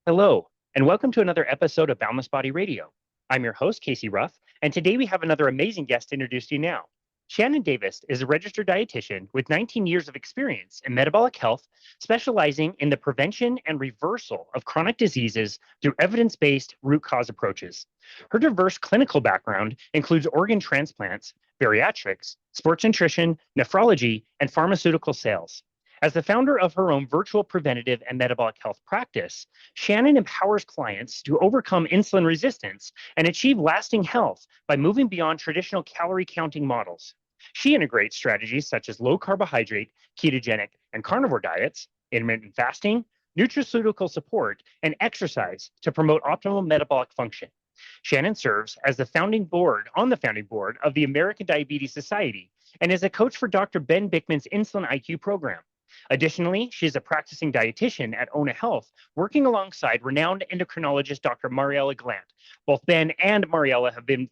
Hello, and welcome to another episode of Boundless Body Radio. I'm your host, Casey Ruff, and today we have another amazing guest to introduce to you now. Shannon Davis is a registered dietitian with 19 years of experience in metabolic health, specializing in the prevention and reversal of chronic diseases through evidence-based root cause approaches. Her diverse clinical background includes organ transplants, bariatrics, sports nutrition, nephrology, and pharmaceutical sales. As the founder of her own virtual preventative and metabolic health practice, Shannon empowers clients to overcome insulin resistance and achieve lasting health by moving beyond traditional calorie counting models. She integrates strategies such as low carbohydrate, ketogenic, and carnivore diets, intermittent fasting, nutraceutical support, and exercise to promote optimal metabolic function. Shannon serves as the founding board of the American Diabetes Society and is a coach for Dr. Ben Bikman's Insulin IQ program. Additionally, she is a practicing dietitian at OWNA Health, working alongside renowned endocrinologist Dr. Mariela Glandt. Both Ben and Mariela have been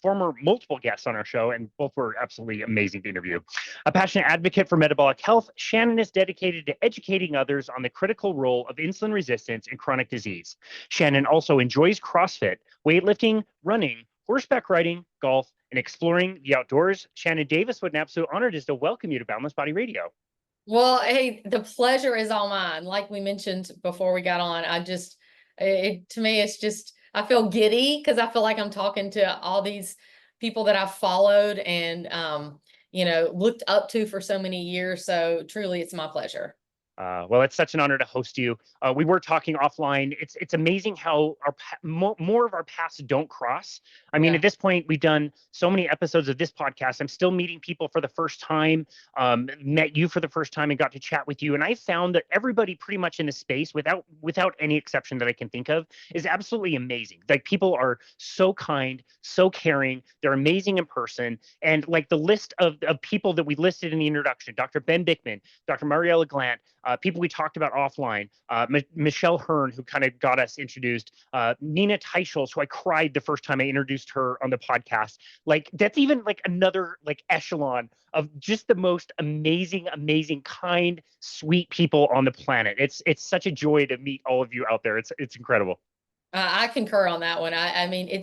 former multiple guests on our show, and both were absolutely amazing to interview. A passionate advocate for metabolic health, Shannon is dedicated to educating others on the critical role of insulin resistance in chronic disease. Shannon also enjoys CrossFit, weightlifting, running, horseback riding, golf, and exploring the outdoors. Shannon Davis, what an absolute honor it is to welcome you to Boundless Body Radio. Well, hey, the pleasure is all mine. Like we mentioned before we got on, to me, it's just, I feel giddy because I feel like I'm talking to all these people that I've followed and, looked up to for so many years. So truly, it's my pleasure. Well, it's such an honor to host you. We were talking offline. It's amazing how more of our paths don't cross. I mean, Yeah. at this point, we've done so many episodes of this podcast. I'm still meeting people for the first time, met you for the first time and got to chat with you. And I found that everybody pretty much in the space, without any exception that I can think of, is absolutely amazing. Like, people are so kind, so caring. They're amazing in person. And like the list of people that we listed in the introduction, Dr. Ben Bikman, Dr. Mariela Glandt, people we talked about offline, Michelle Hearn, who kind of got us introduced, Nina Teichels, who I cried the first time I introduced her on the podcast. Like, that's even like another like echelon of just the most amazing, kind, sweet people on the planet. It's such a joy to meet all of you out there. It's incredible. I concur on that one. I mean,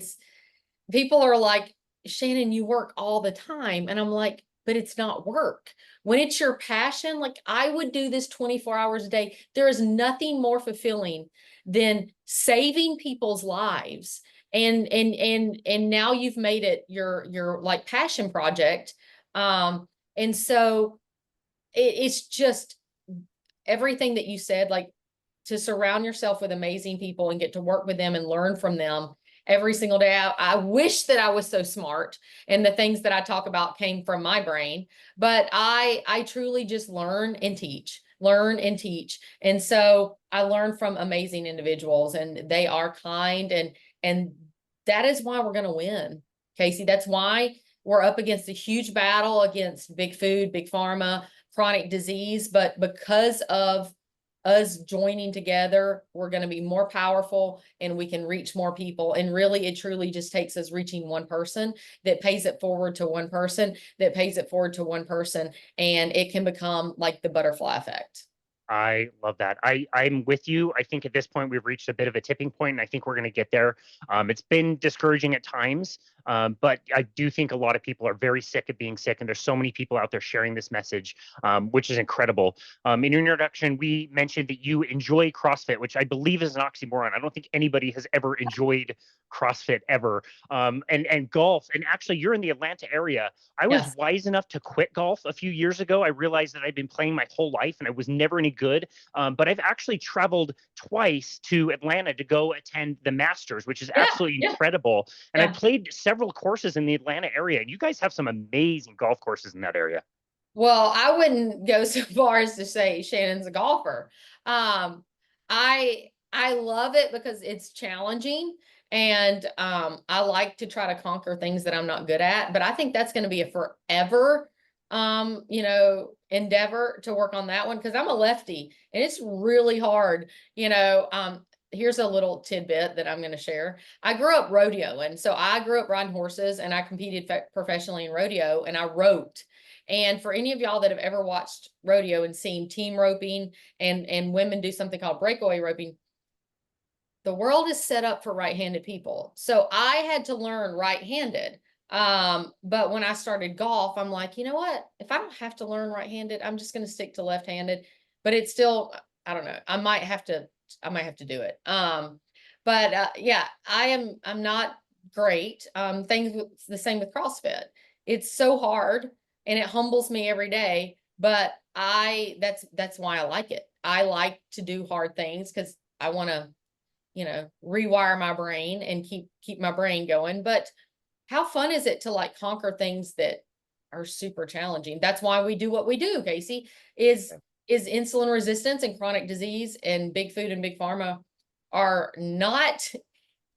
people are like, Shannon, you work all the time. And I'm like, but it's not work. When it's your passion, like I would do this 24 hours a day. There is nothing more fulfilling than saving people's lives. And now you've made it your like passion project. And so it's just everything that you said, like to surround yourself with amazing people and get to work with them and learn from them every single day. I wish that I was so smart and the things that I talk about came from my brain, but I truly just learn and teach. And so I learn from amazing individuals and they are kind and that is why we're going to win, Casey. That's why we're up against a huge battle against big food, big pharma, chronic disease, but because of us joining together, we're going to be more powerful and we can reach more people. And really, it truly just takes us reaching one person that pays it forward to one person that pays it forward to one person. And it can become like the butterfly effect. I love that. I'm with you. I think at this point we've reached a bit of a tipping point, and I think we're going to get there. It's been discouraging at times, but I do think a lot of people are very sick of being sick, and there's so many people out there sharing this message, which is incredible. In your introduction, we mentioned that you enjoy CrossFit, which I believe is an oxymoron. I don't think anybody has ever enjoyed CrossFit ever. And golf, and actually you're in the Atlanta area. I was Yes. wise enough to quit golf a few years ago. I realized that I'd been playing my whole life and I was never any good. But I've actually traveled twice to Atlanta to go attend the Masters, which is absolutely incredible. And I played several courses in the Atlanta area. And you guys have some amazing golf courses in that area. Well, I wouldn't go so far as to say Shannon's a golfer. I love it because it's challenging and I like to try to conquer things that I'm not good at, but I think that's going to be a forever endeavor to work on that one because I'm a lefty and it's really hard. Here's a little tidbit that I'm going to share. I grew up rodeoing. So I grew up riding horses and I competed professionally in rodeo and I roped. And for any of y'all that have ever watched rodeo and seen team roping and women do something called breakaway roping, the world is set up for right-handed people. So I had to learn right-handed. But when I started golf, I'm like, you know what? If I don't have to learn right-handed, I'm just going to stick to left-handed. But it's still, I don't know. I might have to do it. But yeah, I'm not great. The same with CrossFit. It's so hard and it humbles me every day. But that's why I like it. I like to do hard things because I want to, rewire my brain and keep my brain going. But how fun is it to like conquer things that are super challenging? That's why we do what we do, Casey, is insulin resistance and chronic disease and big food and big pharma are not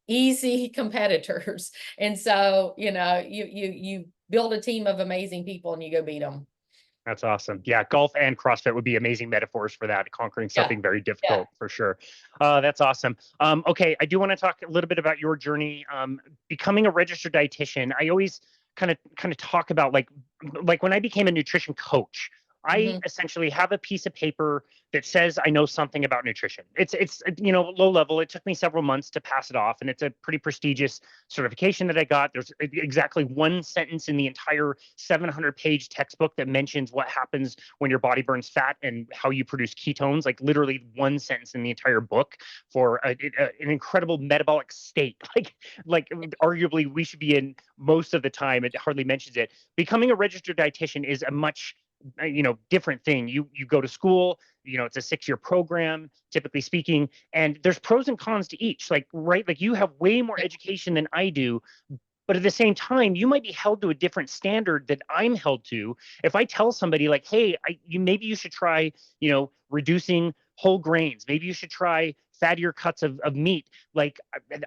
easy competitors. And so, you build a team of amazing people and you go beat them. That's awesome. Yeah, golf and CrossFit would be amazing metaphors for that, conquering Yeah. something very Yeah. difficult for sure. That's awesome. Okay, I do want to talk a little bit about your journey becoming a registered dietitian. I always kind of talk about like when I became a nutrition coach, I hmm essentially have a piece of paper that says I know something about nutrition. It's low level. It took me several months to pass it off, and it's a pretty prestigious certification that I got. There's exactly one sentence in the entire 700-page textbook that mentions what happens when your body burns fat and how you produce ketones. Like literally one sentence in the entire book for an incredible metabolic state. Like arguably we should be in most of the time. It hardly mentions it. Becoming a registered dietitian is a much different thing. You go to school, it's a 6-year program, typically speaking, and there's pros and cons to each. Like, right, like you have way more education than I do, but at the same time, you might be held to a different standard that I'm held to. If I tell somebody like, hey, maybe you should try, reducing whole grains, maybe you should try fattier cuts of meat. Like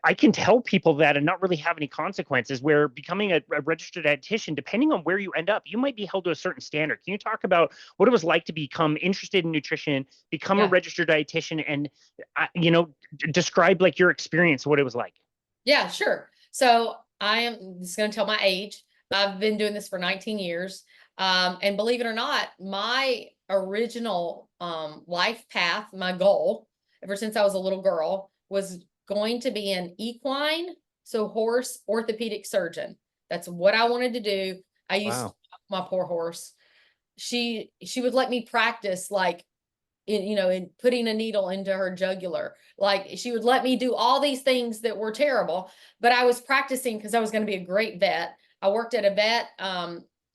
I can tell people that and not really have any consequences, where becoming a registered dietitian, depending on where you end up, you might be held to a certain standard. Can you talk about what it was like to become interested in nutrition, become a Yeah. registered dietitian, and, describe like your experience, what it was like? Yeah, sure. So I am just going to tell my age. I've been doing this for 19 years. And believe it or not, my original life path, my goal, ever since I was a little girl, was going to be an equine, so horse orthopedic surgeon. That's what I wanted to do. I used Wow. my poor horse. She would let me practice like in putting a needle into her jugular. Like she would let me do all these things that were terrible, but I was practicing because I was going to be a great vet. I worked at a vet,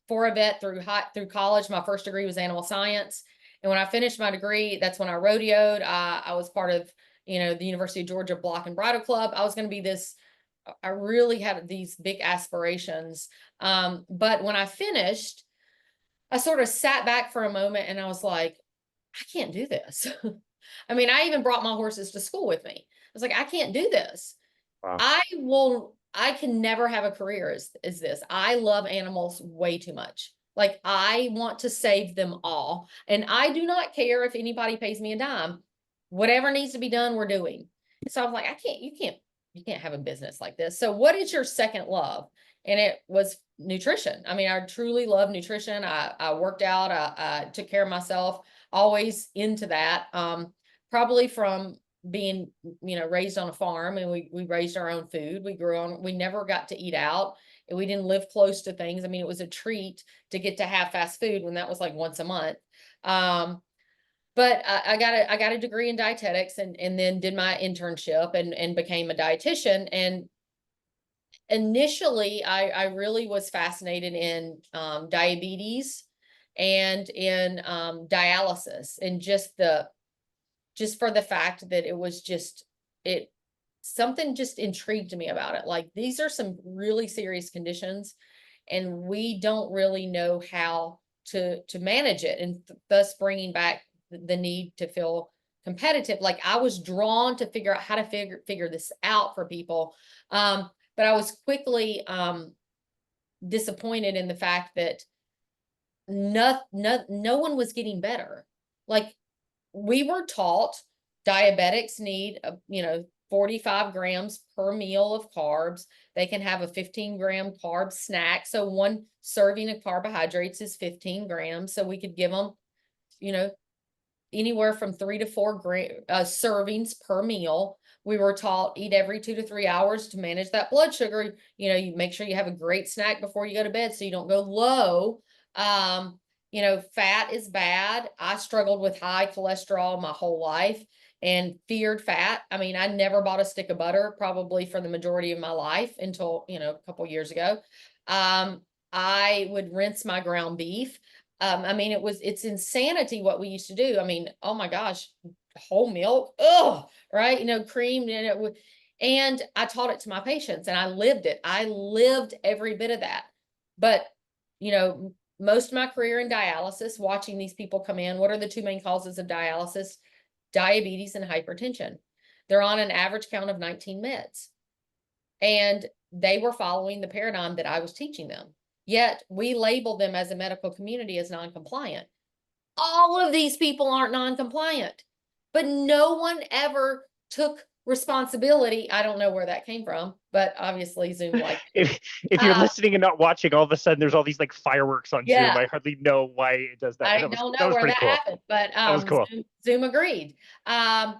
for a vet through college. My first degree was animal science. And when I finished my degree, that's when I rodeoed. I was part of, the University of Georgia Block and Bridle Club. I was going to be this, I really had these big aspirations. But when I finished, I sort of sat back for a moment and I was like, I can't do this. I mean, I even brought my horses to school with me. I was like, I can't do this. Wow. I can never have a career as this. I love animals way too much. Like I want to save them all. And I do not care if anybody pays me a dime. Whatever needs to be done, we're doing. So I was like, you can't have a business like this. So what is your second love? And it was nutrition. I mean, I truly love nutrition. I worked out, I took care of myself, always into that. Probably from being, raised on a farm, and we raised our own food. We never got to eat out, and we didn't live close to things. I mean, it was a treat to get to have fast food when that was like once a month. But I got a degree in dietetics and then did my internship and became a dietitian. And initially I really was fascinated in diabetes and in dialysis, and just for the fact that it was just it something just intrigued me about it. Like these are some really serious conditions and we don't really know how to manage it, and thus bringing back the need to feel competitive. Like I was drawn to figure out how to figure this out for people. But I was quickly disappointed in the fact that no one was getting better. Like we were taught diabetics need 45 grams per meal of carbs. They can have a 15-gram carb snack. So one serving of carbohydrates is 15 grams. So we could give them, you know, anywhere from 3 to 4 servings per meal. We were taught eat every 2 to 3 hours to manage that blood sugar. You make sure you have a great snack before you go to bed so you don't go low. Fat is bad. I struggled with high cholesterol my whole life and feared fat. I mean, I never bought a stick of butter probably for the majority of my life until, a couple years ago. I would rinse my ground beef. It's insanity what we used to do. I mean, oh my gosh, whole milk, right? Cream, and I taught it to my patients and I lived it. I lived every bit of that. But, most of my career in dialysis, watching these people come in, what are the two main causes of dialysis? Diabetes and hypertension. They're on an average count of 19 meds. And they were following the paradigm that I was teaching them. Yet we label them as a medical community as non-compliant. All of these people aren't non-compliant, but no one ever took responsibility. I don't know where that came from, but obviously Zoom liked it. If you're listening and not watching, all of a sudden there's all these like fireworks on Zoom. I hardly know why it does that. I But don't know where that happened, but that was cool. Zoom agreed. No,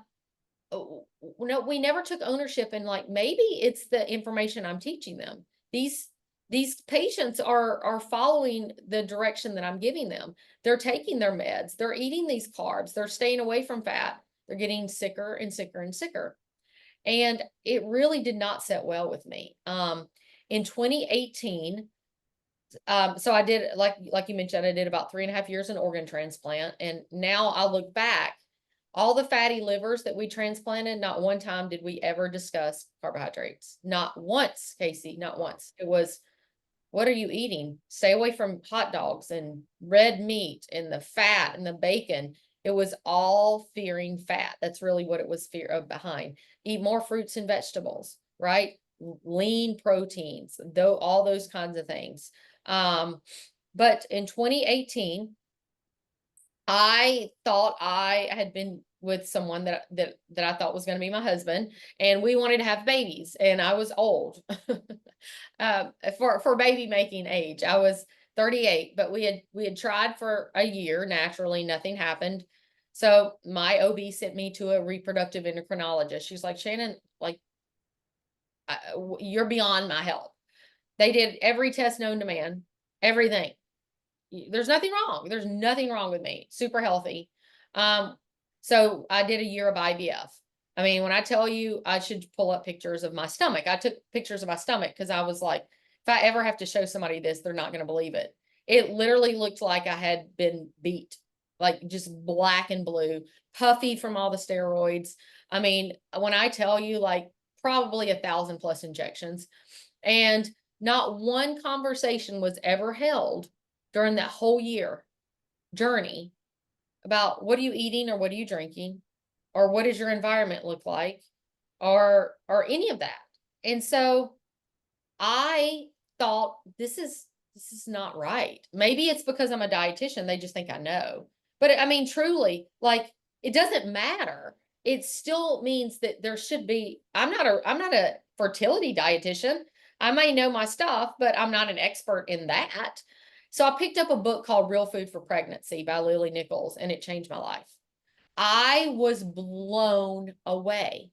we never took ownership, and like maybe it's the information I'm teaching them. These patients are following the direction that I'm giving them. They're taking their meds, they're eating these carbs, they're staying away from fat, they're getting sicker and sicker and sicker. And it really did not set well with me. In 2018, so I did, like you mentioned, I did about 3.5 years in organ transplant. And now I look back, all the fatty livers that we transplanted, not one time did we ever discuss carbohydrates. Not once, Casey, not once. It was, what are you eating? Stay away from hot dogs and red meat and the fat and the bacon. It was all fearing fat. That's really what it was fear of behind. Eat more fruits and vegetables, right? Lean proteins, though, all those kinds of things. But in 2018, I thought I had been with someone that I thought was going to be my husband, and we wanted to have babies, and I was old for baby making age. I was 38, but we had tried for a year. Naturally, nothing happened. So my OB sent me to a reproductive endocrinologist. She's like, Shannon, like, you're beyond my help. They did every test known to man, everything. There's nothing wrong. There's nothing wrong with me. Super healthy. So I did a year of IVF. I mean, when I tell you, I should pull up pictures of my stomach. I took pictures of my stomach because I was like, if I ever have to show somebody this, they're not going to believe it. It literally looked like I had been beat, like just black and blue, puffy from all the steroids. I mean, when I tell you, like probably 1,000+ injections, and not one conversation was ever held during that whole year journey about what are you eating or what are you drinking or what does your environment look like or any of that. And so I thought this is not right. Maybe it's because I'm a dietitian. They just think I know. But I mean, truly, like it doesn't matter. It still means that there should be, I'm not a fertility dietitian. I may know my stuff, but I'm not an expert in that. So I picked up a book called Real Food for Pregnancy by Lily Nichols, and it changed my life. I was blown away.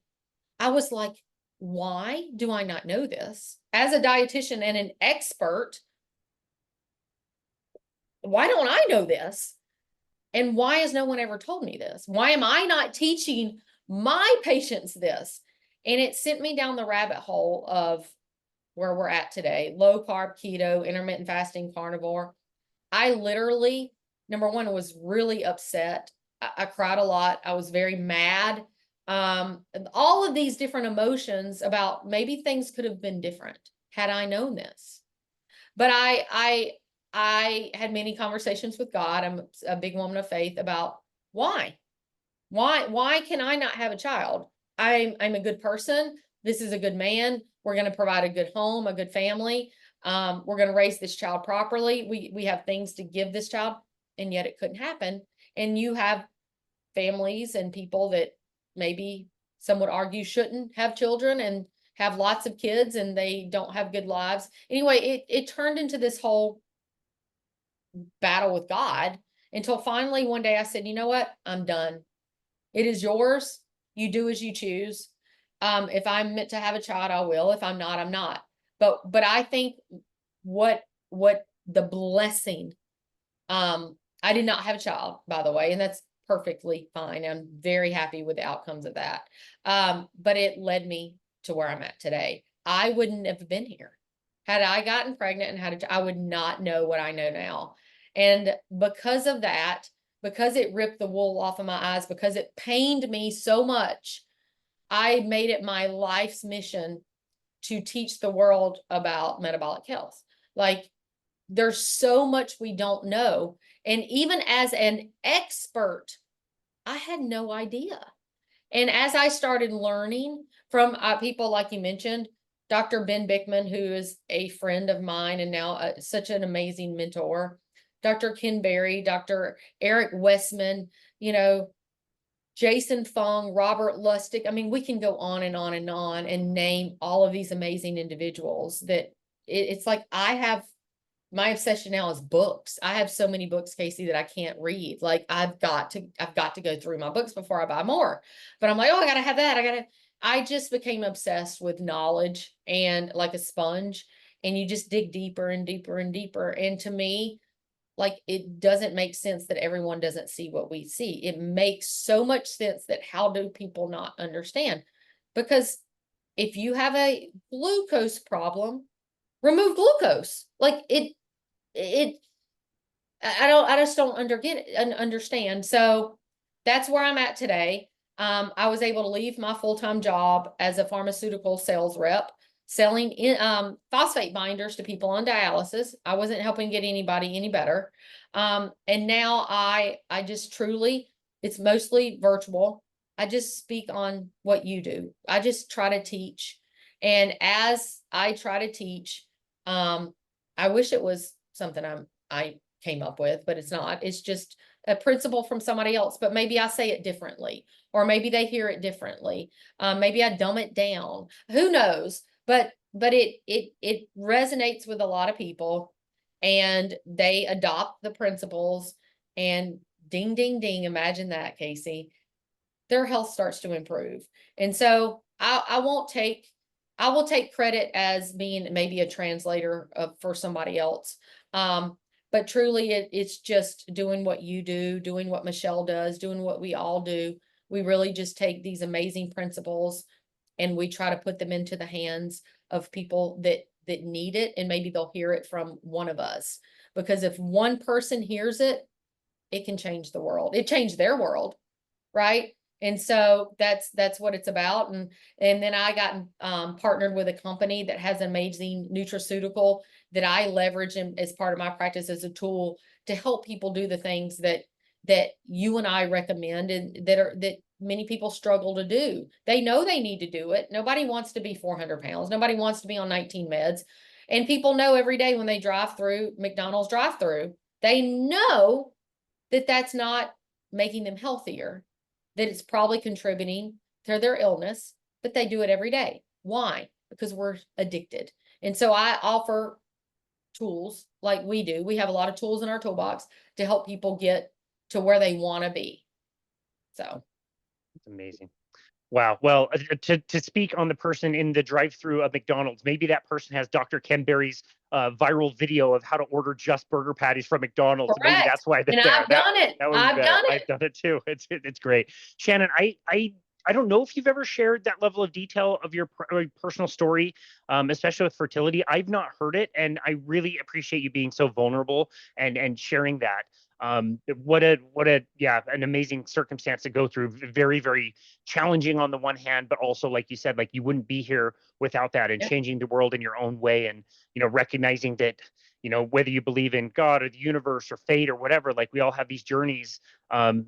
I was like, why do I not know this? As a dietitian and an expert, why don't I know this? And why has no one ever told me this? Why am I not teaching my patients this? And it sent me down the rabbit hole of where we're at today, low carb, keto, intermittent fasting, carnivore. I literally, number one, was really upset. I cried a lot. I was very mad. All of these different emotions about maybe things could have been different had I known this. But I had many conversations with God. I'm a big woman of faith about why can I not have a child? I'm a good person. This is a good man. We're going to provide a good home, a good family. We're going to raise this child properly. We have things to give this child, and yet it couldn't happen. And you have families and people that maybe some would argue shouldn't have children and have lots of kids and they don't have good lives. Anyway, it turned into this whole battle with God. until finally one day I said, you know what? I'm done. It is yours. You do as you choose. If I'm meant to have a child, I will. If I'm not, I'm not. But I think what the blessing, I did not have a child, by the way, and that's perfectly fine. I'm very happy with the outcomes of that. But it led me to where I'm at today. I wouldn't have been here. Had I gotten pregnant and I would not know what I know now. And because of that, because it ripped the wool off of my eyes, because it pained me so much, I made it my life's mission to teach the world about metabolic health. Like, there's so much we don't know. And even as an expert, I had no idea. And as I started learning from people like you mentioned, Dr. Ben Bikman, who is a friend of mine and now such an amazing mentor, Dr. Ken Berry, Dr. Eric Westman, you know, Jason Fung, Robert Lustig. I mean, we can go on and on and on and name all of these amazing individuals that it's like I have my obsession now is books. I have so many books, Casey, that I can't read. Like I've got to go through my books before I buy more. But I'm like, oh, I gotta have that. I just became obsessed with knowledge and like a sponge. And you just dig deeper and deeper and deeper. And to me, like it doesn't make sense that everyone doesn't see what we see. It makes so much sense that how do people not understand? Because if you have a glucose problem, remove glucose. Like it I just don't understand. So that's where I'm at today. I was able to leave my full-time job as a pharmaceutical sales rep, selling phosphate binders to people on dialysis. I wasn't helping get anybody any better. And now I just truly, it's mostly virtual. I just speak on what you do. I just try to teach. And as I try to teach, I wish it was something I came up with, but it's not. It's just a principle from somebody else, but maybe I say it differently, or maybe they hear it differently. Maybe I dumb it down. Who knows? But it resonates with a lot of people, and they adopt the principles, and ding, ding, ding. Imagine that, Casey. Their health starts to improve. And so I will take credit as being maybe a translator for somebody else. But truly it's just doing what you do, doing what Michelle does, doing what we all do. We really just take these amazing principles and we try to put them into the hands of people that need it, and maybe they'll hear it from one of us. Because if one person hears it, it can change the world. It changed their world, right? And so that's what it's about. And then I got partnered with a company that has an amazing nutraceutical that I leverage as part of my practice as a tool to help people do the things that you and I recommend, and that many people struggle to do. They know they need to do it. Nobody wants to be 400 pounds. Nobody wants to be on 19 meds. And people know every day when they drive through McDonald's drive-through, they know that that's not making them healthier, that it's probably contributing to their illness, but they do it every day. Why? Because we're addicted. And so I offer tools like we do. We have a lot of tools in our toolbox to help people get to where they want to be. So it's amazing. Wow. Well, to speak on the person in the drive-through of McDonald's, maybe that person has Dr. Ken Berry's viral video of how to order just burger patties from McDonald's. correct. Maybe that's why they're And there. I've done it. That would be I've better. done it. I've done it too. It's great. Shannon, I don't know if you've ever shared that level of detail of your personal story, especially with fertility. I've not heard it, and I really appreciate you being so vulnerable and sharing that. What a an amazing circumstance to go through. Very, very challenging on the one hand, but also, like you said, like you wouldn't be here without that, and changing the world in your own way, and recognizing that whether you believe in God or the universe or fate or whatever, like we all have these journeys. And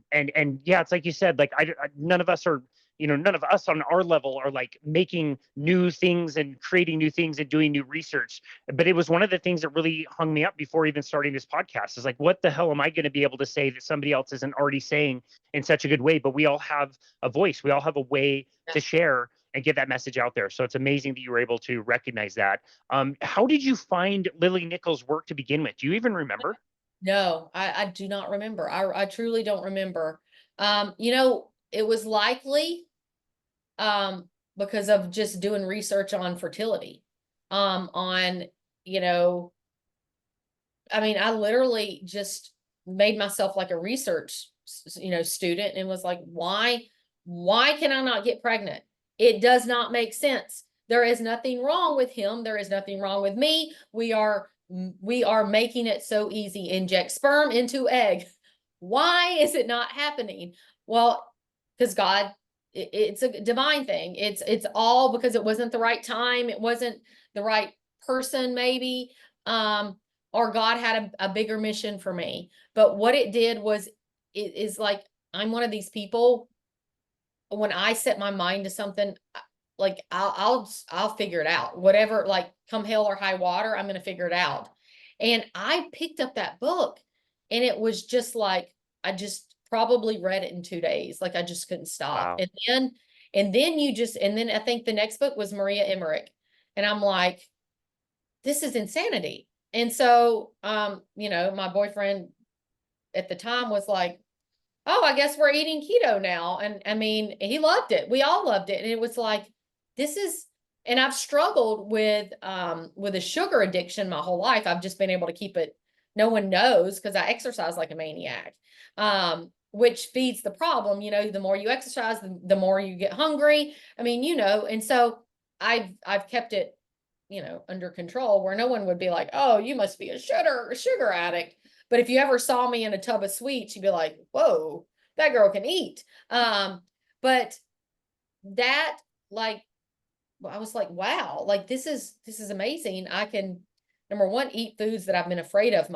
yeah, it's like you said, like none of us are none of us on our level are like making new things and creating new things and doing new research. But it was one of the things that really hung me up before even starting this podcast, is like, what the hell am I going to be able to say that somebody else isn't already saying in such a good way? But we all have a voice. We all have a way to share and get that message out there. So it's amazing that you were able to recognize that. How did you find Lily Nichols' work to begin with? Do you even remember? No, I do not remember. I truly don't remember. It was likely because of just doing research on fertility. On, you know, I mean, I literally just made myself like a research, student, and was like, why can I not get pregnant? It does not make sense. There is nothing wrong with him. There is nothing wrong with me. We are making it so easy. Inject sperm into egg. Why is it not happening? Well, because God, it's a divine thing. It's all because it wasn't the right time. It wasn't the right person, maybe. Or God had a bigger mission for me. But what it did was, it is like, I'm one of these people, when I set my mind to something, like I'll figure it out. Whatever, like come hell or high water, I'm going to figure it out. And I picked up that book, and it was just like, I just probably read it in 2 days. Like I just couldn't stop. Wow. And then I think the next book was Maria Emmerich. And I'm like, this is insanity. And so, my boyfriend at the time was like, oh, I guess we're eating keto now. And I mean, he loved it. We all loved it. And it was like, this is, and I've struggled with a sugar addiction my whole life. I've just been able to keep it. No one knows because I exercise like a maniac, which feeds the problem. The more you exercise, the more you get hungry. I mean, and so I've kept it, under control, where no one would be like, oh, you must be a sugar addict. But if you ever saw me in a tub of sweets, you'd be like, whoa, that girl can eat. But that, like, I was like, wow, like this is amazing. I can, number one, eat foods that I've been afraid of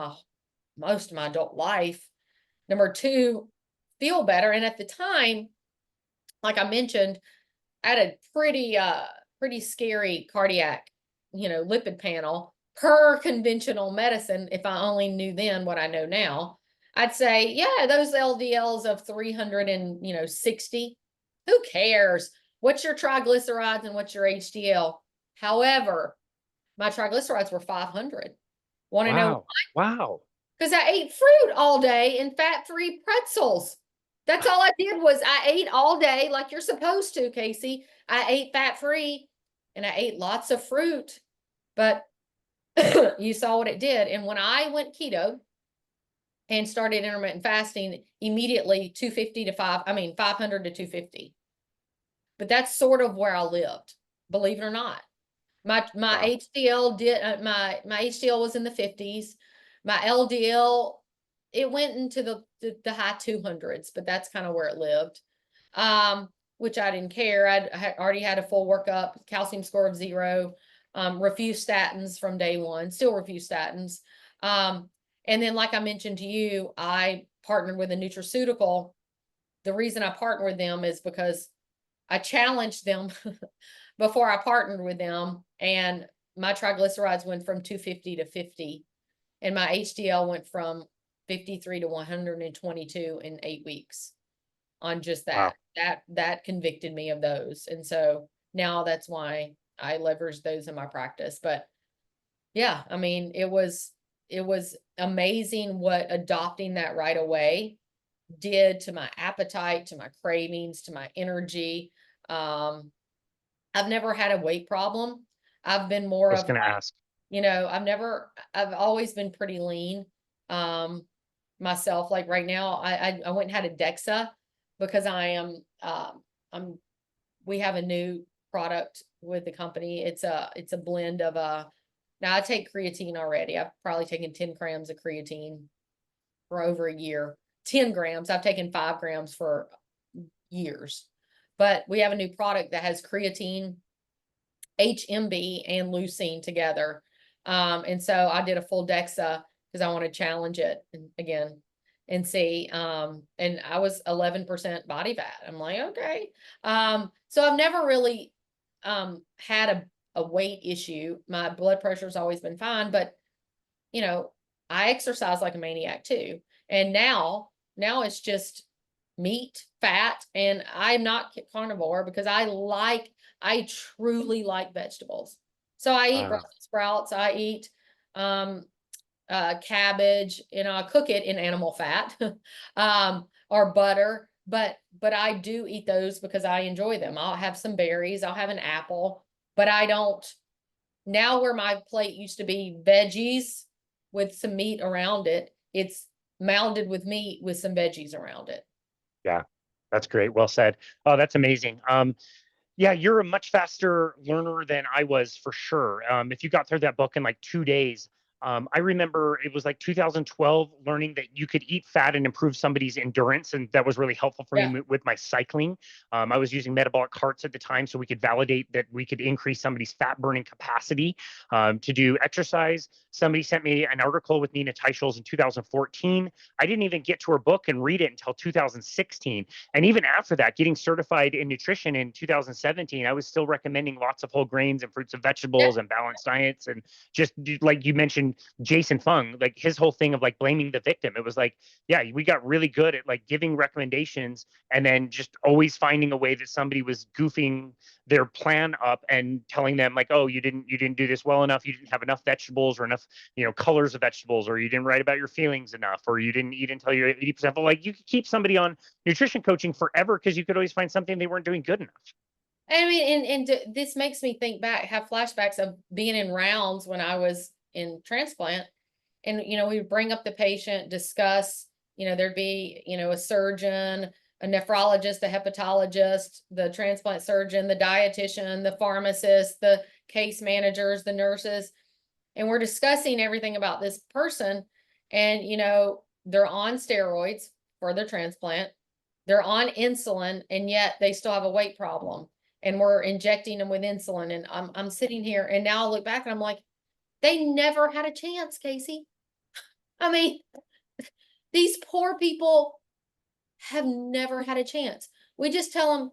most of my adult life. Number two, feel better. And at the time, like I mentioned, I had a pretty scary cardiac, lipid panel per conventional medicine. If I only knew then what I know now, I'd say, yeah, those LDLs of 360, who cares? What's your triglycerides and what's your HDL? However, my triglycerides were 500. Want to know? Wow. Wow. Because I ate fruit all day and fat-free pretzels. That's all I did, was I ate all day like you're supposed to, Casey. I ate fat-free and I ate lots of fruit, but you saw what it did. And when I went keto and started intermittent fasting, immediately 250 to 500 to 250. But that's sort of where I lived, believe it or not. My Wow. HDL my HDL was in the 50s. My LDL, it went into the high 200s, but that's kind of where it lived. Which I didn't care. I had already had a full workup, calcium score of 0, refused statins from day one, still refuse statins. And then, like I mentioned to you, I partnered with a nutraceutical. The reason I partnered with them is because I challenged them before I partnered with them, and my triglycerides went from 250 to 50, and my HDL went from 53 to 122 in 8 weeks on just Wow. that. That convicted me of those. And so now that's why I leverage those in my practice. But yeah, I mean, it was amazing what adopting that right away did to my appetite, to my cravings, to my energy. I've never had a weight problem. I've been I more was of, going to ask. I've always been pretty lean. Myself, like right now, I went and had a DEXA because I'm we have a new product with the company. It's a blend of now I take creatine already. I've probably taken 10 grams of creatine for over a year. 10 grams. I've taken 5 grams for years. But we have a new product that has creatine, HMB, and leucine together. And so I did a full DEXA because I want to challenge it again and see. And I was 11% body fat. I'm like, okay. So I've never really had a weight issue. My blood pressure's always been fine, but I exercise like a maniac too. And now it's just meat, fat, and I'm not carnivore because I truly like vegetables. So I eat Uh, Brussels sprouts. I eat cabbage, I cook it in animal fat, or butter, but I do eat those because I enjoy them. I'll have some berries, I'll have an apple, but I don't, now where my plate used to be veggies with some meat around it, it's mounded with meat with some veggies around it. Yeah, that's great. Well said. Oh, that's amazing. Yeah, you're a much faster learner than I was for sure. If you got through that book in like 2 days, I remember it was like 2012, learning that you could eat fat and improve somebody's endurance, and that was really helpful for Yeah. me with my cycling. I was using metabolic carts at the time, so we could validate that we could increase somebody's fat burning capacity to do exercise. Somebody sent me an article with Nina Teichol's in 2014. I didn't even get to her book and read it until 2016. And even after that, getting certified in nutrition in 2017, I was still recommending lots of whole grains and fruits and Yeah. vegetables and balanced diets. And just like you mentioned, Jason Fung, like his whole thing of like blaming the victim. It was like, yeah, we got really good at like giving recommendations and then just always finding a way that somebody was goofing their plan up and telling them like, oh, you didn't do this well enough, you didn't have enough vegetables or enough, colors of vegetables, or you didn't write about your feelings enough, or you didn't eat until you're 80% full. Like, you could keep somebody on nutrition coaching forever because you could always find something they weren't doing good enough. I mean, this makes me think back, have flashbacks of being in rounds when I was in transplant, and we would bring up the patient, discuss, there'd be, a surgeon, a nephrologist, a hepatologist, the transplant surgeon, the dietitian, the pharmacist, the case managers, the nurses, and we're discussing everything about this person, and they're on steroids for their transplant, they're on insulin, and yet they still have a weight problem, and we're injecting them with insulin, and I'm sitting here, and now I look back and I'm like, they never had a chance, Casey. I mean, these poor people have never had a chance. We just tell them,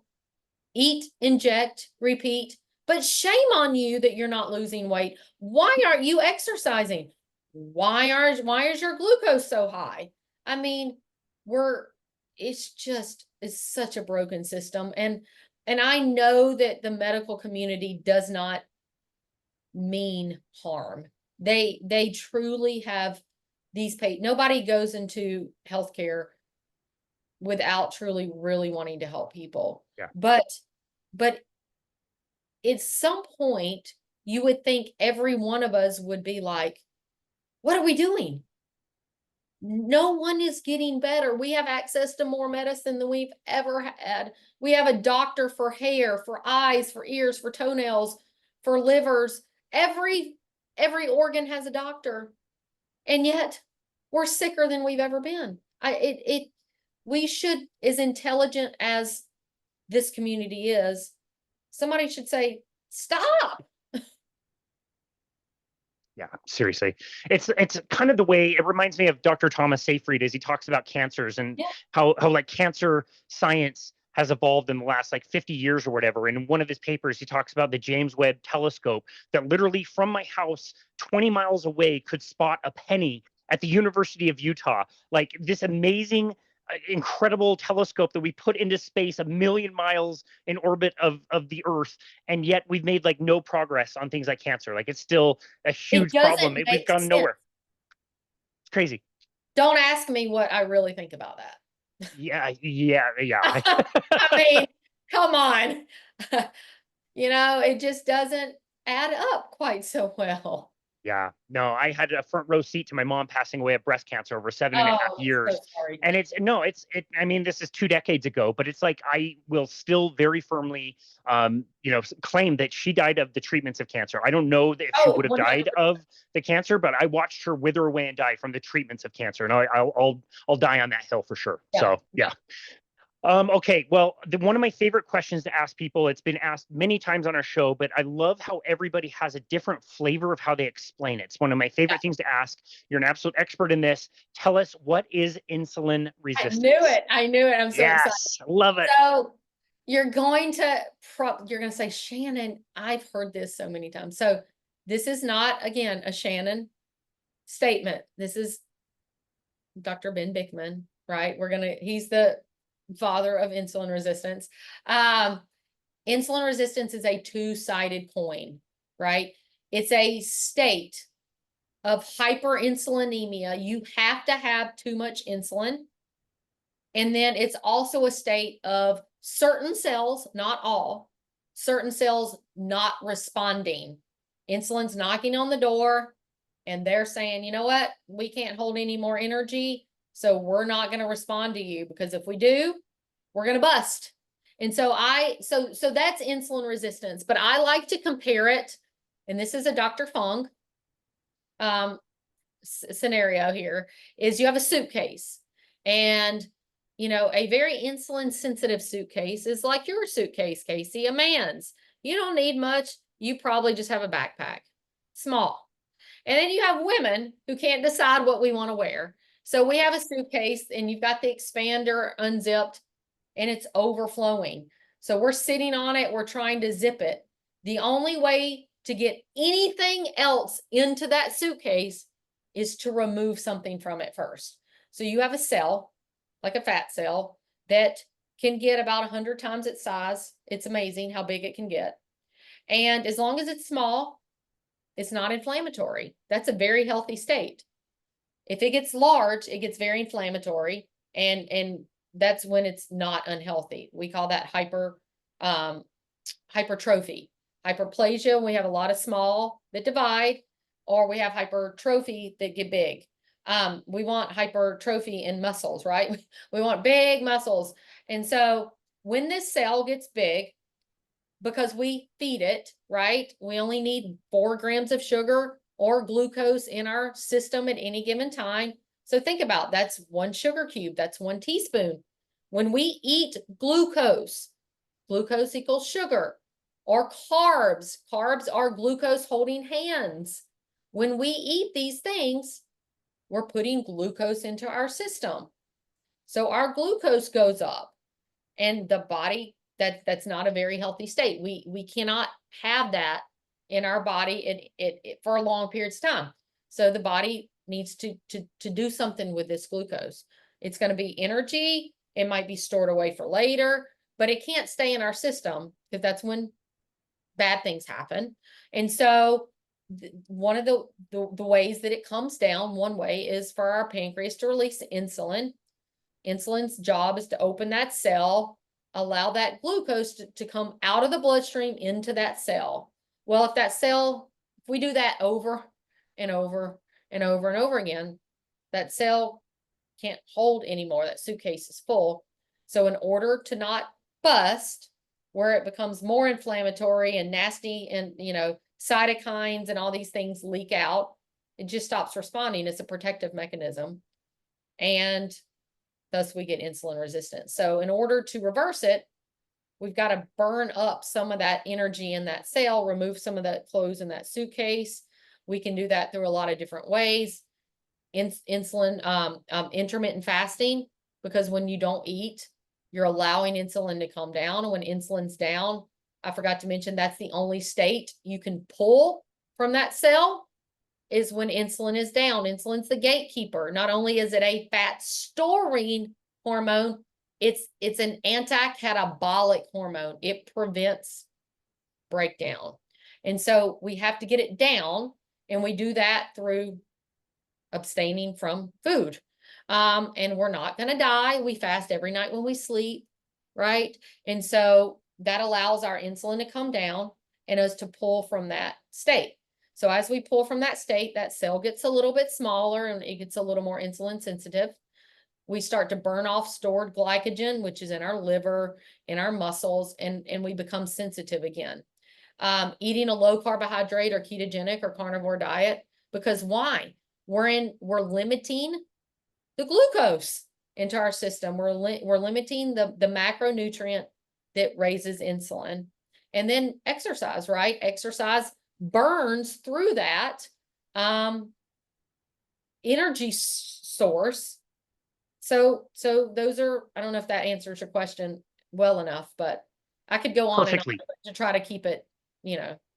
eat, inject, repeat. But shame on you that you're not losing weight. Why aren't you exercising? Why is your glucose so high? I mean, it's such a broken system. And I know that the medical community does not mean harm. They truly have these nobody goes into healthcare without truly really wanting to help people. Yeah. But at some point you would think every one of us would be like, what are we doing? No one is getting better. We have access to more medicine than we've ever had. We have a doctor for hair, for eyes, for ears, for toenails, for livers. Every organ has a doctor. And yet we're sicker than we've ever been. We should, as intelligent as this community is, somebody should say, stop. Yeah, seriously. It's kind of the way it reminds me of Dr. Thomas Seyfried as he talks about cancers and Yeah. how like cancer science has evolved in the last like 50 years or whatever. And in one of his papers, he talks about the James Webb telescope that literally from my house 20 miles away could spot a penny at the University of Utah. Like this amazing, incredible telescope that we put into space a million miles in orbit of the Earth. And yet we've made like no progress on things like cancer. Like it's still a It huge problem. doesn't We've make gone sense. nowhere. It's crazy. Don't ask me what I really think about that. Yeah. I mean, come on. It just doesn't add up quite so well. Yeah, no, I had a front row seat to my mom passing away of breast cancer over 7.5 Oh, so years. sorry. And I mean, this is 2 decades ago, but it's like, I will still very firmly, claim that she died of the treatments of cancer. I don't know that if she would have 100%. died of the cancer, but I watched her wither away and die from the treatments of cancer. And I'll die on that hill for sure. Yeah. So, yeah. Okay, well, one of my favorite questions to ask people, it's been asked many times on our show, but I love how everybody has a different flavor of how they explain it. It's one of my favorite things to ask. You're an absolute expert in this. Tell us, what is insulin resistance? I knew it. I'm so excited. Yes, love it. So you're going to say, Shannon, I've heard this so many times. So this is not, again, a Shannon statement. This is Dr. Ben Bikman, right? He's the father of insulin resistance. Insulin resistance is a two-sided coin, right? It's a state of hyperinsulinemia. You have to have too much insulin. And then it's also a state of certain cells, not all, certain cells not responding. Insulin's knocking on the door and they're saying, you know what, we can't hold any more energy, so we're not going to respond to you, because if we do, we're going to bust. And so so that's insulin resistance. But I like to compare it, and this is a Dr. Fung scenario here, is you have a suitcase, and a very insulin sensitive suitcase is like your suitcase, Casey, a man's. You don't need much. You probably just have a backpack, small. And then you have women who can't decide what we want to wear. So we have a suitcase and you've got the expander unzipped and it's overflowing. So we're sitting on it. We're trying to zip it. The only way to get anything else into that suitcase is to remove something from it first. So you have a cell, like a fat cell, that can get about 100 times its size. It's amazing how big it can get. And as long as it's small, it's not inflammatory. That's a very healthy state. If it gets large, it gets very inflammatory, and that's when it's not unhealthy. We call that hypertrophy. Hyperplasia, we have a lot of small that divide, or we have hypertrophy that get big. We want hypertrophy in muscles, right? We want big muscles. And so when this cell gets big, because we feed it, right? We only need 4 grams of sugar or glucose in our system at any given time. So think about, that's 1 sugar cube, that's 1 teaspoon. When we eat glucose, glucose equals sugar, or carbs, carbs are glucose holding hands. When we eat these things, we're putting glucose into our system. So our glucose goes up, and the body, that's not a very healthy state. We cannot have that in our body for a long periods of time. So the body needs to do something with this glucose. It's going to be energy. It might be stored away for later, but it can't stay in our system, because that's when bad things happen. And so one of the ways that it comes down, one way is for our pancreas to release insulin. Insulin's job is to open that cell, allow that glucose to come out of the bloodstream into that cell. Well, if we do that over and over and over and over again, that cell can't hold anymore. That suitcase is full. So in order to not bust, where it becomes more inflammatory and nasty, and cytokines and all these things leak out, it just stops responding. It's a protective mechanism. And thus we get insulin resistance. So in order to reverse it, we've got to burn up some of that energy in that cell, remove some of that clothes in that suitcase. We can do that through a lot of different ways. Insulin, intermittent fasting, because when you don't eat, you're allowing insulin to come down. And when insulin's down, I forgot to mention, that's the only state you can pull from that cell, is when insulin is down. Insulin's the gatekeeper. Not only is it a fat storing hormone, it's an anti-catabolic hormone. It prevents breakdown. And so we have to get it down, and we do that through abstaining from food. And we're not going to die. We fast every night when we sleep, right? And so that allows our insulin to come down and us to pull from that state. So as we pull from that state, that cell gets a little bit smaller and it gets a little more insulin sensitive. We start to burn off stored glycogen, which is in our liver, in our muscles, and we become sensitive again. Eating a low carbohydrate or ketogenic or carnivore diet, because why? We're limiting the glucose into our system. We're limiting the macronutrient that raises insulin. And then exercise, right? Exercise burns through that energy source. So those are, I don't know if that answers your question well enough, but I could go on Perfectly. and on to try to keep it,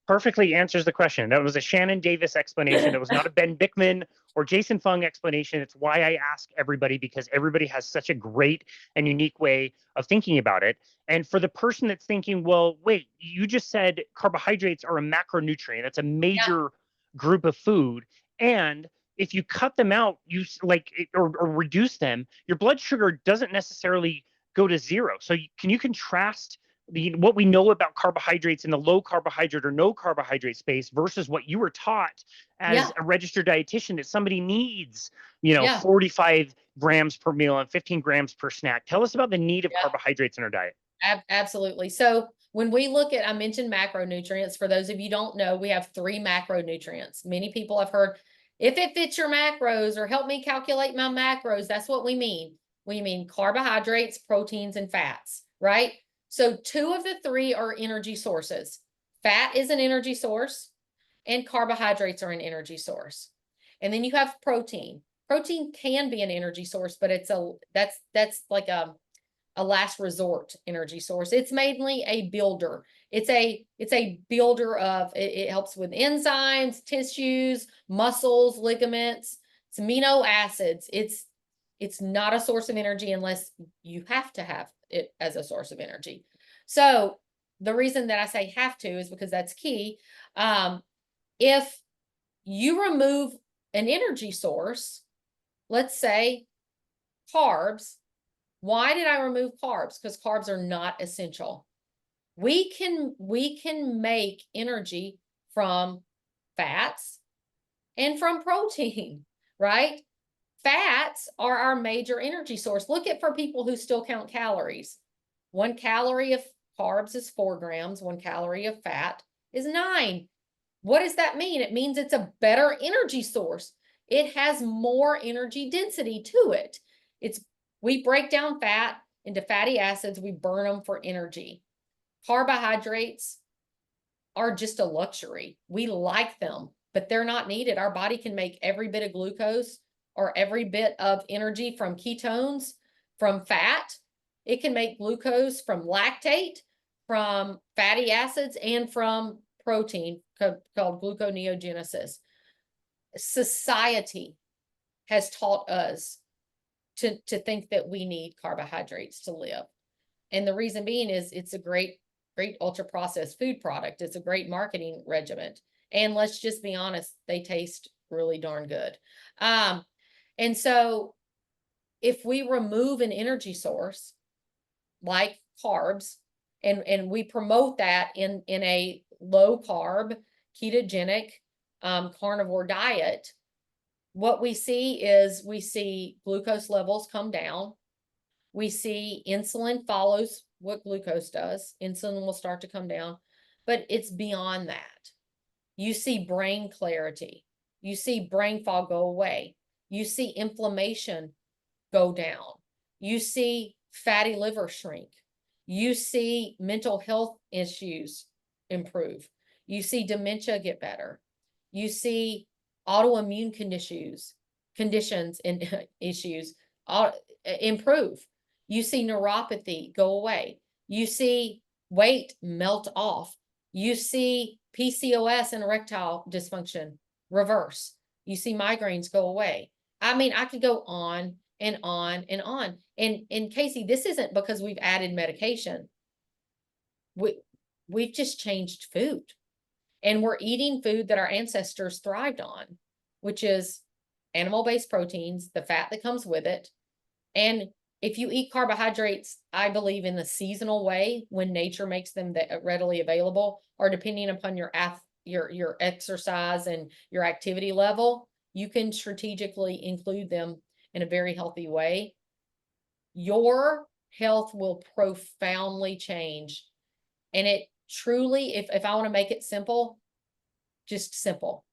Perfectly answers the question. That was a Shannon Davis explanation. That was not a Ben Bikman or Jason Fung explanation. It's why I ask everybody, because everybody has such a great and unique way of thinking about it. And for the person that's thinking, well, wait, you just said carbohydrates are a macronutrient. That's a major group of food. And if you cut them out, or reduce them, your blood sugar doesn't necessarily go to zero. So you contrast what we know about carbohydrates in the low carbohydrate or no carbohydrate space versus what you were taught as Yeah. a registered dietitian, that somebody needs, Yeah. 45 grams per meal and 15 grams per snack. Tell us about the need of Yeah. carbohydrates in our diet. Absolutely. So when we look at, I mentioned macronutrients. For those of you don't know, we have 3 macronutrients. Many people have heard, if it fits your macros or help me calculate my macros, that's what we mean. We mean carbohydrates, proteins, and fats, right? So 2 of the 3 are energy sources. Fat is an energy source, and carbohydrates are an energy source. And then you have protein. Protein can be an energy source, but that's like a last resort energy source. It's mainly a builder. It's a builder of, it helps with enzymes, tissues, muscles, ligaments, it's amino acids. It's not a source of energy unless you have to have it as a source of energy. So the reason that I say have to is because that's key. If you remove an energy source, let's say carbs. Why did I remove carbs? Because carbs are not essential. We can make energy from fats and from protein, right? Fats are our major energy source. Look at, for people who still count calories. 1 calorie of carbs is 4 grams. 1 calorie of fat is 9. What does that mean? It means it's a better energy source. It has more energy density to it. We break down fat into fatty acids, we burn them for energy. Carbohydrates are just a luxury. We like them, but they're not needed. Our body can make every bit of glucose or every bit of energy from ketones, from fat. It can make glucose from lactate, from fatty acids, and from protein called gluconeogenesis. Society has taught us to think that we need carbohydrates to live. And the reason being is it's a great ultra processed food product. It's a great marketing regiment. And let's just be honest, they taste really darn good. And so if we remove an energy source like carbs, and we promote that in a low carb, ketogenic, carnivore diet, what we see glucose levels come down. We see insulin follows what glucose does. Insulin will start to come down, but it's beyond that. You see brain clarity. You see brain fog go away. You see inflammation go down. You see fatty liver shrink. You see mental health issues improve. You see dementia get better. You see autoimmune conditions and issues improve. You see neuropathy go away. You see weight melt off. You see PCOS and erectile dysfunction reverse. You see migraines go away. I mean, I could go on and on and on. And Casey, this isn't because we've added medication. We've just changed food. And we're eating food that our ancestors thrived on, which is animal-based proteins, the fat that comes with it. And if you eat carbohydrates, I believe in the seasonal way, when nature makes them readily available, or depending upon your exercise and your activity level, you can strategically include them in a very healthy way. Your health will profoundly change. And it truly, if I want to make it simple, just simple.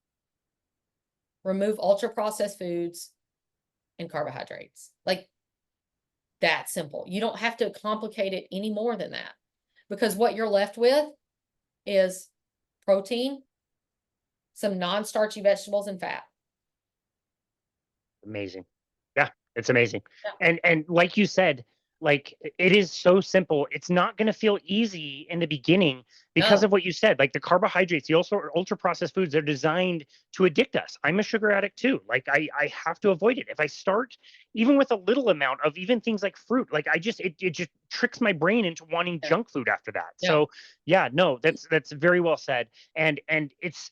Remove ultra processed foods and carbohydrates. Like, that simple. You don't have to complicate it any more than that, because what you're left with is protein, some non-starchy vegetables, and fat. Amazing. Yeah, it's amazing. Yeah. And like you said, like, it is so simple. It's not going to feel easy in the beginning because No. of what you said. Like, the carbohydrates, the also ultra processed foods, they're designed to addict us. I'm a sugar addict too. Like, I have to avoid it. If I start even with a little amount of even things like fruit, like, it just tricks my brain into wanting Yeah. junk food after that. Yeah. So yeah, no, that's very well said. And it's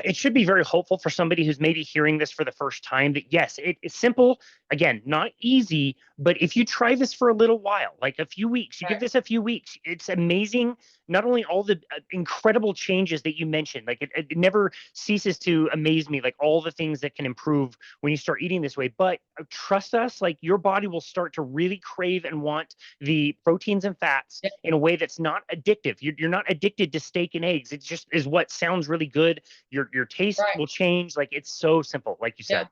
It should be very hopeful for somebody who's maybe hearing this for the first time that yes, it's simple. Again, not easy, but if you try this for a little while, like a few weeks, you give Right. this a few weeks, it's amazing. Not only all the incredible changes that you mentioned, like it never ceases to amaze me, like all the things that can improve when you start eating this way. But trust us, like your body will start to really crave and want the proteins and fats Yeah. in a way that's not addictive. You're not addicted to steak and eggs. It just is what sounds really good. Your taste Right. will change. Like it's so simple, like you Yeah. said.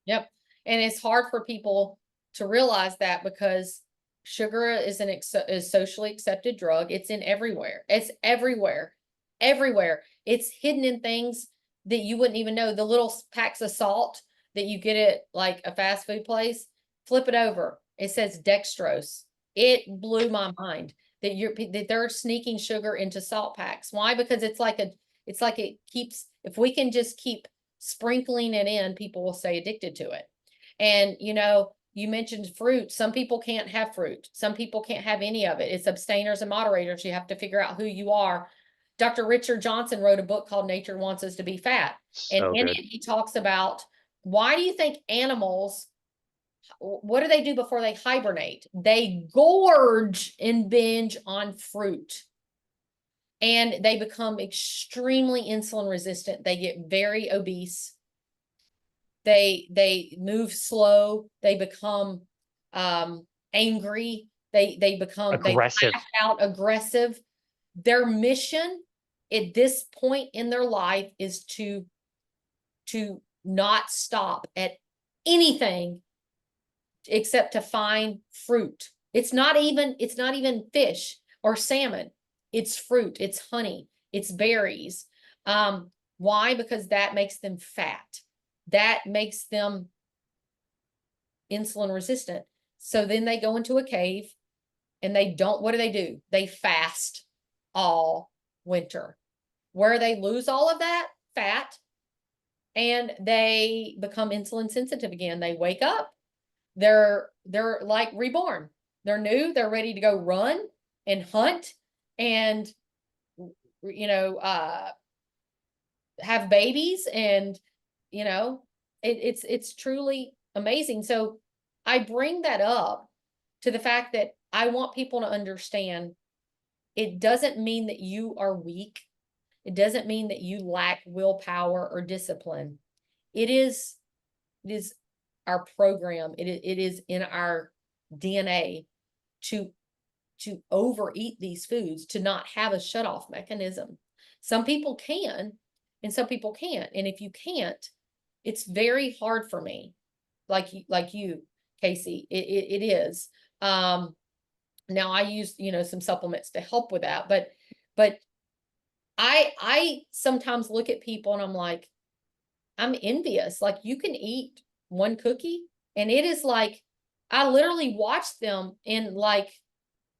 Yep. And it's hard for people to realize that because sugar is is socially accepted drug. It's in everywhere. It's everywhere. Everywhere. It's hidden in things that you wouldn't even know. The little packs of salt that you get at like a fast food place, flip it over. It says dextrose. It blew my mind that they're sneaking sugar into salt packs. Why? Because it's like it keeps, if we can just keep sprinkling it in, people will stay addicted to it. And you mentioned fruit. Some people can't have fruit. Some people can't have any of it. It's abstainers and moderators. You have to figure out who you are. Dr. Richard Johnson wrote a book called Nature Wants Us to Be Fat. And So in good. it, he talks about, why do you think animals, what do they do before they hibernate? They gorge and binge on fruit. And they become extremely insulin resistant. They get very obese. They move slow. They become angry. They Aggressive. lash out, aggressive. Their mission at this point in their life is to not stop at anything except to find fruit. It's not even fish or salmon. It's fruit, it's honey, it's berries. Why? Because that makes them fat. That makes them insulin resistant. So then they go into a cave and what do? They fast all winter, where they lose all of that fat and they become insulin sensitive again. They wake up, they're like reborn. They're new, they're ready to go run and hunt and have babies, and it's truly amazing. So I bring that up to the fact that I want people to understand it doesn't mean that you are weak. It doesn't mean that you lack willpower or discipline. It is our program. It is in our DNA to overeat these foods, to not have a shutoff mechanism. Some people can, and some people can't. And if you can't, it's very hard for me, like you, Casey. It is. Now I use some supplements to help with that, but I sometimes look at people and I'm like, I'm envious. Like, you can eat one cookie, and it is like I literally watch them in like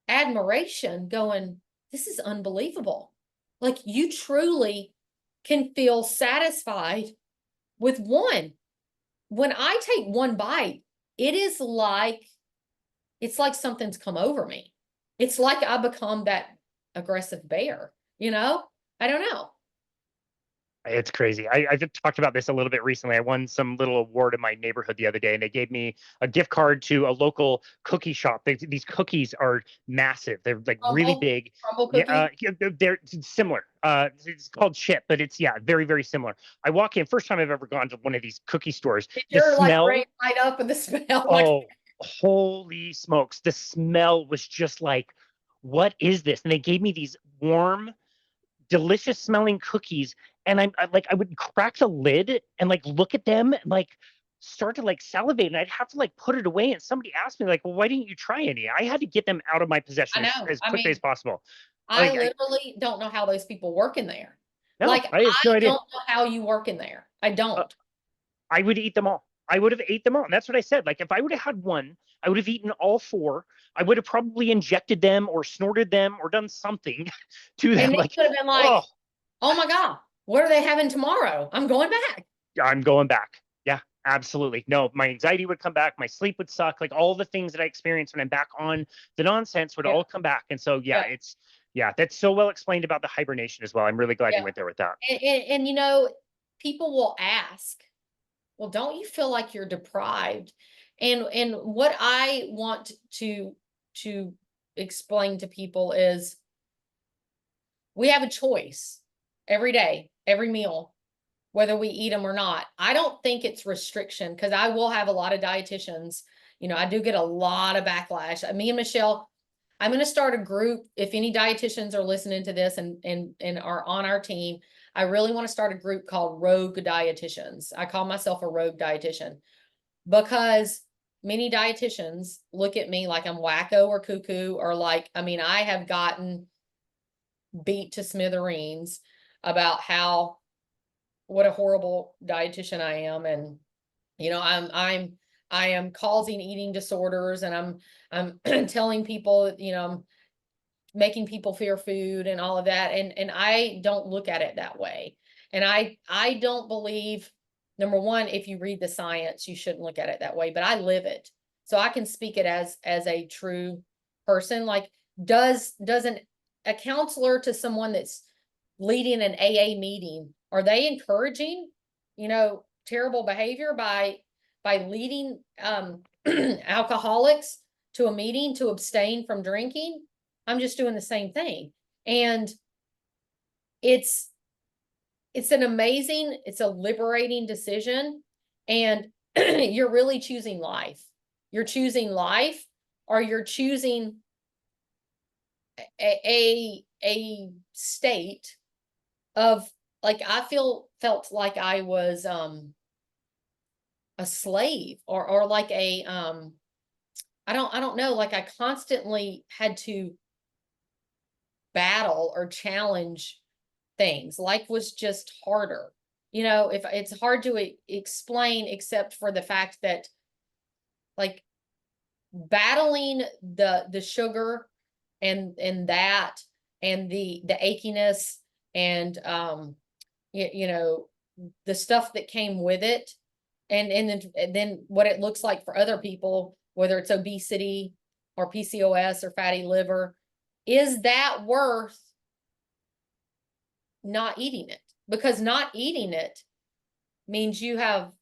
admiration, going, this is unbelievable. Like, you truly can feel satisfied with one. When I take one bite, it's like something's come over me. It's like I become that aggressive bear, I don't know. It's crazy. I just talked about this a little bit recently. I won some little award in my neighborhood the other day, and they gave me a gift card to a local cookie shop. These cookies are massive. They're like really big. Crumble Yeah, cookie. yeah, they're similar. It's called chip, but it's very, very similar. I walk in, first time I've ever gone to one of these cookie stores. Did The your like smell, brain light up with the smell? Like, oh, holy smokes! The smell was just like, what is this? And they gave me these warm, delicious smelling cookies, and I would crack the lid and like look at them and like start to like salivate, and I'd have to like put it away, and somebody asked me like, well, why didn't you try any? I had to get them out of my I possession know. as I quickly mean, as possible. I Like literally don't know how those people work in there. no, Like, I have no I idea. don't know how you work in there. I uh, don't. I would eat them all. I would have ate them all, and that's what I said. Like, if I would have had one, I would have eaten all four. I would have probably injected them or snorted them or done something to them. And they Like, could have been oh, like, oh my God, what are they having tomorrow? I'm going back. I'm going back. Yeah, absolutely. No, my anxiety would come back. My sleep would suck. Like all the things that I experienced when I'm back on the nonsense would Yeah. all come back. And so, Yeah. that's so well explained about the hibernation as well. I'm really glad you Yeah. went there with that. And people will ask, well, don't you feel like you're deprived? And what I want to explain to people is we have a choice every day, every meal, whether we eat them or not. I don't think it's restriction, because I will have a lot of dietitians. I do get a lot of backlash. Me and Michelle, I'm going to start a group. If any dietitians are listening to this and are on our team, I really want to start a group called Rogue Dietitians. I call myself a rogue dietitian because many dietitians look at me like I'm wacko or cuckoo, or like, I have gotten beat to smithereens about what a horrible dietitian I am. And, I am causing eating disorders, and I'm telling people, I'm making people fear food and all of that. And I don't look at it that way. And I don't believe, number one, if you read the science, you shouldn't look at it that way, but I live it. So I can speak it as a true person. Like, does a counselor to someone that's leading an AA meeting, are they encouraging, terrible behavior by leading alcoholics to a meeting to abstain from drinking? I'm just doing the same thing. And it's a liberating decision. And you're really choosing life. You're choosing life, or you're choosing a state of, like, I felt like I was a slave, or like I don't know, like I constantly had to battle or challenge things. Life was just harder. If it's hard to explain, except for the fact that, like, battling the sugar and that, and the achiness, and the stuff that came with it, and then what it looks like for other people, whether it's obesity or PCOS or fatty liver, is that worth not eating it? Because not eating it means you have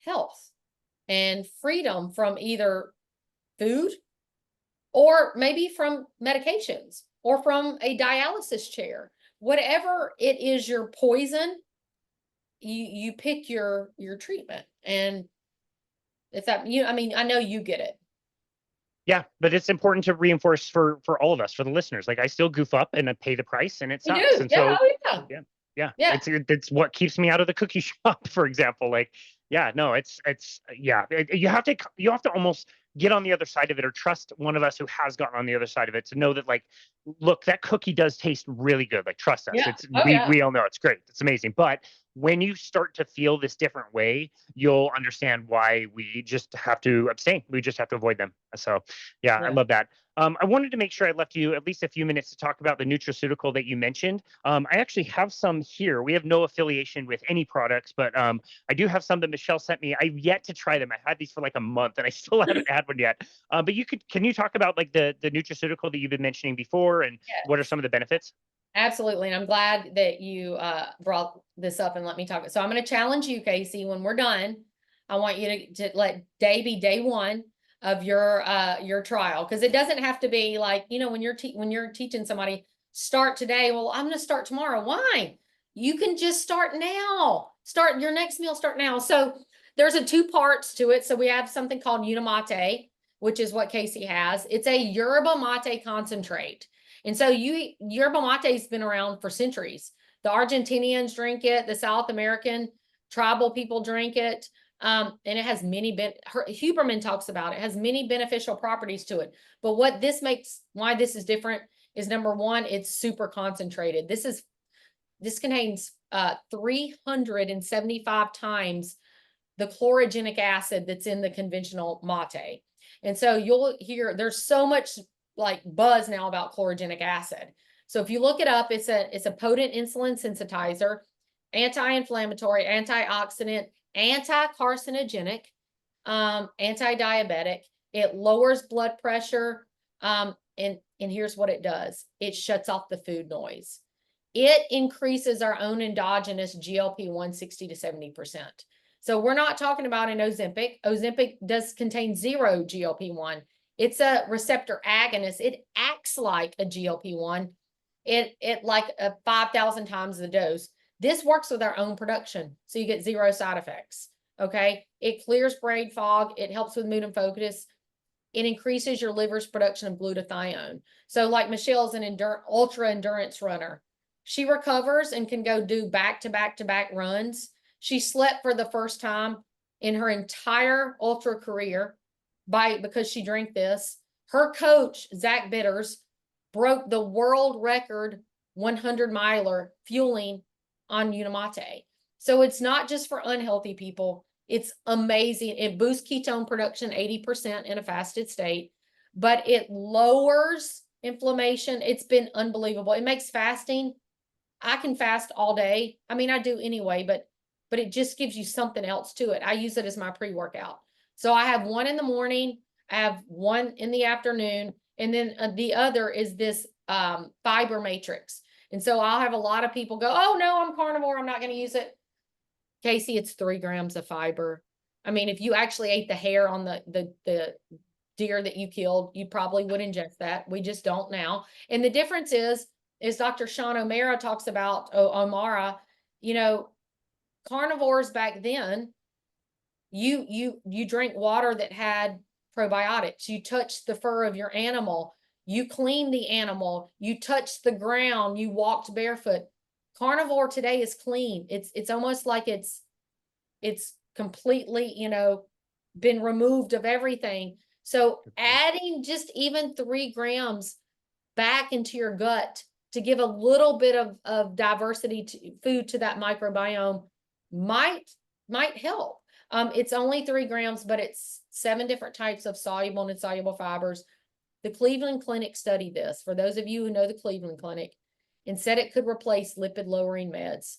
health and freedom from either food, or maybe from medications, or from a dialysis chair. Whatever it is, your poison, you pick your treatment. And if that, I know you get it. Yeah, but it's important to reinforce for all of us, for the listeners. Like, I still goof up and I pay the price, and it You sucks. do. And Yeah. so, Oh, yeah. yeah, it's what keeps me out of the cookie shop, for example. Like, yeah, no, you have to almost get on the other side of it, or trust one of us who has gotten on the other side of it, to know that, like, look, that cookie does taste really good. Like, trust us. Yeah. It's Oh, yeah. we all know it's great. It's amazing. But when you start to feel this different way, you'll understand why we just have to abstain. We just have to avoid them. So, yeah, I love that. I wanted to make sure I left you at least a few minutes to talk about the nutraceutical that you mentioned. I actually have some here. We have no affiliation with any products, but I do have some that Michelle sent me. I've yet to try them. I had these for like a month, and I still haven't had one yet. But can you talk about, like, the nutraceutical that you've been mentioning before, and what are some of the benefits? Absolutely. And I'm glad that you brought this up and let me talk. So I'm going to challenge you, Casey, when we're done. I want you to let day be day one of your trial, because it doesn't have to be like, when you're teaching somebody, start today. Well, I'm going to start tomorrow. Why? You can just start now. Start your next meal, start now. So there's two parts to it. So we have something called Unimate, which is what Casey has. It's a yerba mate concentrate. And so yerba mate has been around for centuries. The Argentinians drink it. The South American tribal people drink it. And it has many, Huberman talks about it, has many beneficial properties to it. But why this is different is, number one, it's super concentrated. This contains 375 times the chlorogenic acid that's in the conventional mate. And so you'll hear there's so much like buzz now about chlorogenic acid. So if you look it up, it's a potent insulin sensitizer, anti-inflammatory, antioxidant, anti-carcinogenic, anti-diabetic. It lowers blood pressure. And here's what it does. It shuts off the food noise. it increases our own endogenous GLP-1 60 to 70%. So we're not talking about an Ozempic. Ozempic does contain 0 GLP-1. It's a receptor agonist. It acts like a GLP-1. It like 5,000 times the dose. This works with our own production, so you get 0 side effects. Okay, it clears brain fog. It helps with mood and focus. It increases your liver's production of glutathione. So, like Michelle's an ultra endurance runner. She recovers and can go do back to back to back runs. She slept for the first time in her entire ultra career because she drank this. Her coach, Zach Bitters, broke the world record 100 miler fueling on Unamate. So it's not just for unhealthy people. It's amazing. It boosts ketone production 80% in a fasted state, but it lowers inflammation. It's been unbelievable. It makes fasting. I can fast all day. I mean, I do anyway, but it just gives you something else to it. I use it as my pre-workout. So I have one in the morning, I have one in the afternoon, and then the other is this fiber matrix. And so I'll have a lot of people go, oh no, I'm carnivore, I'm not going to use it. Casey, it's 3 grams of fiber. I mean, if you actually ate the hair on the deer that you killed, you probably would ingest that. We just don't now. And the difference is Dr. Sean O'Mara talks about, you know, carnivores back then, you drink water that had probiotics. You touched the fur of your animal. You cleaned the animal. You touched the ground. You walked barefoot. Carnivore today is clean. It's almost like it's completely, you know, been removed of everything. So adding just even 3 grams back into your gut to give a little bit of diversity to food to that microbiome might help. It's only 3 grams, but it's 7 different types of soluble and insoluble fibers. The Cleveland Clinic studied this. For those of you who know the Cleveland Clinic, and said it could replace lipid-lowering meds.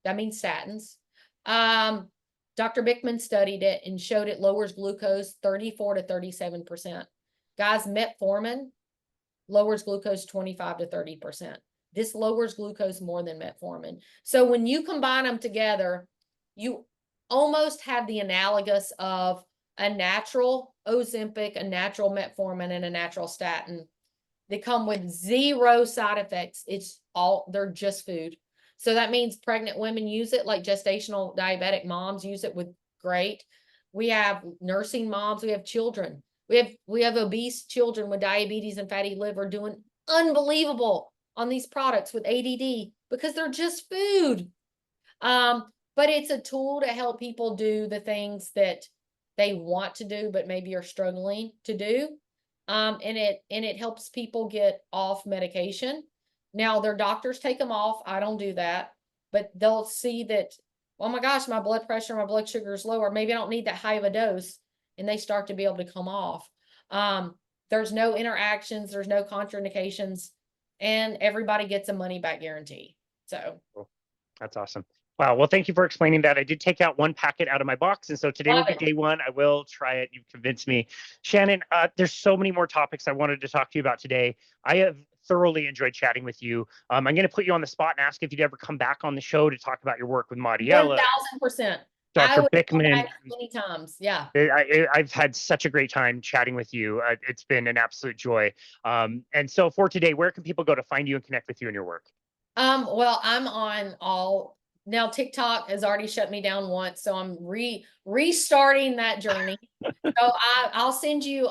That means statins. Dr. Bikman studied it and showed it lowers glucose 34 to 37%. Guys, metformin lowers glucose 25 to 30%. This lowers glucose more than metformin. So when you combine them together, you almost have the analogous of a natural Ozempic, a natural metformin, and a natural statin. They come with 0 side effects. They're just food. So that means pregnant women use it, like gestational diabetic moms use it with great. We have nursing moms, we have children. We have obese children with diabetes and fatty liver doing unbelievable on these products with ADD because they're just food. But it's a tool to help people do the things that they want to do, but maybe are struggling to do. And it helps people get off medication. Now their doctors take them off. I don't do that, but they'll see that, oh my gosh, my blood pressure, my blood sugar is lower. Maybe I don't need that high of a dose. And they start to be able to come off. There's no interactions. There's no contraindications, and everybody gets a money back guarantee. So Cool. That's awesome. Wow. Well, thank you for explaining that. I did take out 1 packet out of my box. And so today will be day 1. I will try it. You've convinced me. Shannon, there's so many more topics I wanted to talk to you about today. I have thoroughly enjoyed chatting with you. I'm going to put you on the spot and ask if you'd ever come back on the show to talk about your work with Mariela. 1000%. Dr. Bikman. Many times. Yeah. I've had such a great time chatting with you. It's been an absolute joy. And so for today, where can people go to find you and connect with you and your work? Well, I'm on now TikTok has already shut me down once, so I'm restarting that journey. So I'll send you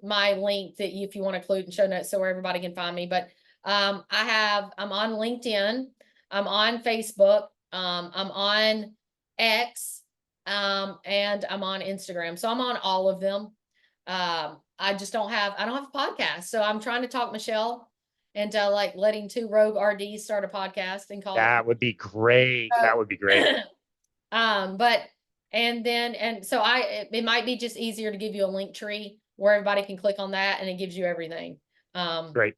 my link that if you want to include in show notes so where everybody can find me. But I'm on LinkedIn, I'm on Facebook, I'm on X, and I'm on Instagram. So I'm on all of them. I don't have a podcast. So I'm trying to talk Michelle and like letting 2 rogue RDs start a podcast and call that would be great. That would be great. So it might be just easier to give you a link tree where everybody can click on that and it gives you everything. Great.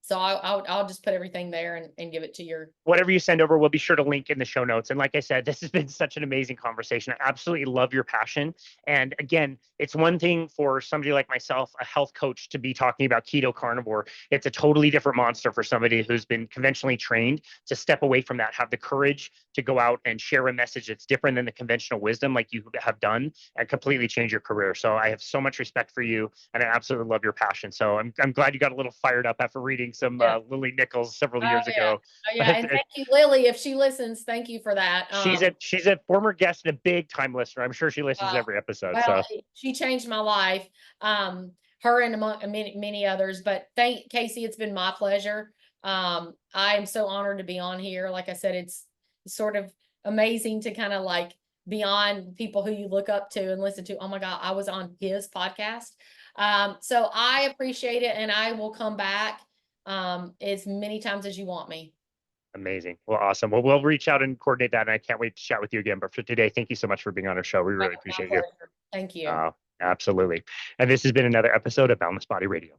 So I'll just put everything there and give it to your. Whatever you send over, we'll be sure to link in the show notes. And like I said, this has been such an amazing conversation. I absolutely love your passion. And again, it's one thing for somebody like myself, a health coach, to be talking about keto carnivore. It's a totally different monster for somebody who's been conventionally trained to step away from that, have the courage to go out and share a message that's different than the conventional wisdom like you have done, and completely change your career. So I have so much respect for you, and I absolutely love your passion. So I'm glad you got a little fired up after reading some Yeah. Lily Nichols several Oh years yeah. ago. Oh yeah. And thank you, Lily, if she listens. Thank you for that. She's a former guest and a big time listener. I'm sure she listens to Wow. every episode. Well, So she changed my life. Her and among many others. But thank Casey, it's been my pleasure. I am so honored to be on here. Like I said, it's sort of amazing to kind of like beyond people who you look up to and listen to. Oh my God, I was on his podcast. So I appreciate it, and I will come back as many times as you want me. amazing. Well, awesome. Well, we'll reach out and coordinate that. And I can't wait to chat with you again. But for today, thank you so much for being on our show. We really My appreciate you. pleasure. Thank you. Absolutely. And this has been another episode of Boundless Body Radio.